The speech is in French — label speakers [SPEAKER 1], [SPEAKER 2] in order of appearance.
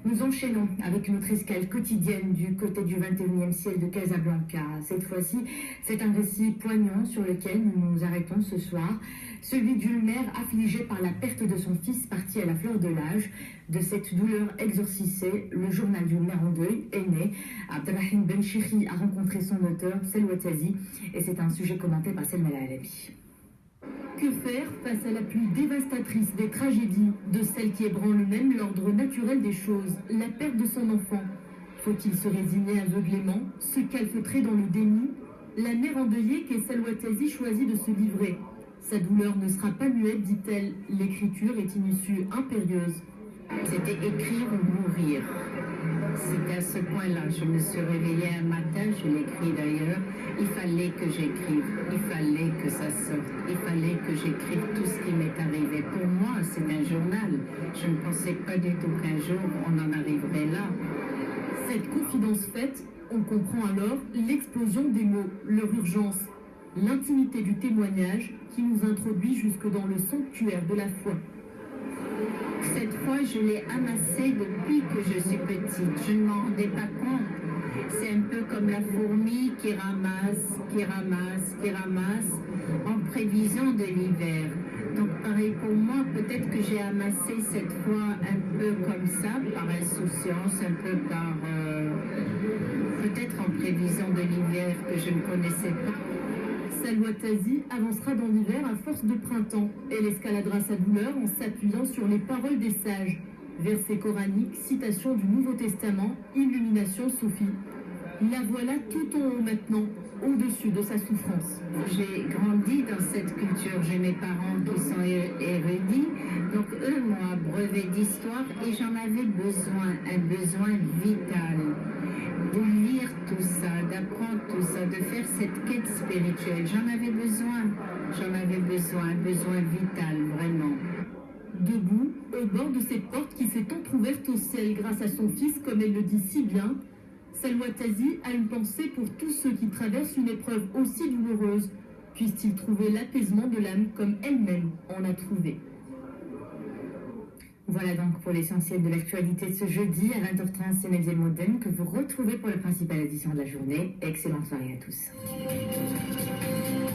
[SPEAKER 1] Nous enchaînons avec notre escale quotidienne du côté du 21e siècle de Casablanca. Cette fois-ci, c'est un récit poignant sur lequel nous nous arrêtons ce soir. Celui d'une mère affligée par la perte de son fils parti à la fleur de l'âge. De cette douleur exorcisée, le journal d'une mère en deuil est né. Abdelrahim Benchiri a rencontré son auteur, Selwa Tazi, et c'est un sujet commenté par Selma Alabi. Que faire face à la plus dévastatrice des tragédies, de celle qui ébranle même l'ordre naturel des choses, la perte de son enfant? Faut-il se résigner aveuglément, se calfeutrer dans le déni? La mère endeuillée qu'est Selwa Tazi choisit de se livrer. Sa douleur ne sera pas muette, dit-elle. L'écriture est une issue impérieuse.
[SPEAKER 2] C'était écrire ou mourir. C'était à ce point-là. Je me suis réveillée un matin, je l'écris d'ailleurs. Il fallait que j'écrive, il fallait que ça sorte, il fallait que j'écrive tout ce qui m'est arrivé. Pour moi, c'est un journal. Je ne pensais pas du tout qu'un jour on en arriverait là.
[SPEAKER 1] Cette confidence faite, on comprend alors l'explosion des mots, leur urgence, l'intimité du témoignage qui nous introduit jusque dans le sanctuaire de la foi.
[SPEAKER 2] Cette fois, je l'ai amassé depuis que je suis petite. Je ne m'en rendais pas compte. C'est un peu comme la fourmi qui ramasse, qui ramasse, qui ramasse, en prévision de l'hiver. Donc pareil pour moi, peut-être que j'ai amassé cette fois un peu comme ça, par insouciance, un peu par... peut-être en prévision de l'hiver que je ne connaissais pas.
[SPEAKER 1] Selwa Tazi avancera dans l'hiver à force de printemps. Elle escaladera sa douleur en s'appuyant sur les paroles des sages. Versets coraniques, citations du Nouveau Testament, illumination soufie. La voilà tout en haut maintenant, au-dessus de sa souffrance.
[SPEAKER 2] J'ai grandi dans cette culture. J'ai mes parents qui sont érudits. Donc eux m'ont abreuvé d'histoire et j'en avais besoin, un besoin vital. De lire tout ça, d'apprendre tout ça, de faire cette quête spirituelle. J'en avais besoin, un besoin vital, vraiment.
[SPEAKER 1] Debout, au bord de cette porte qui s'est entrouverte au ciel grâce à son fils, comme elle le dit si bien, Selwa Tazi a une pensée pour tous ceux qui traversent une épreuve aussi douloureuse. Puissent-ils trouver l'apaisement de l'âme comme elle-même en a trouvé. Voilà donc pour l'essentiel de l'actualité de ce jeudi à 20h30, c'est Nebzel Modem que vous retrouvez pour la principale édition de la journée. Excellente soirée à tous.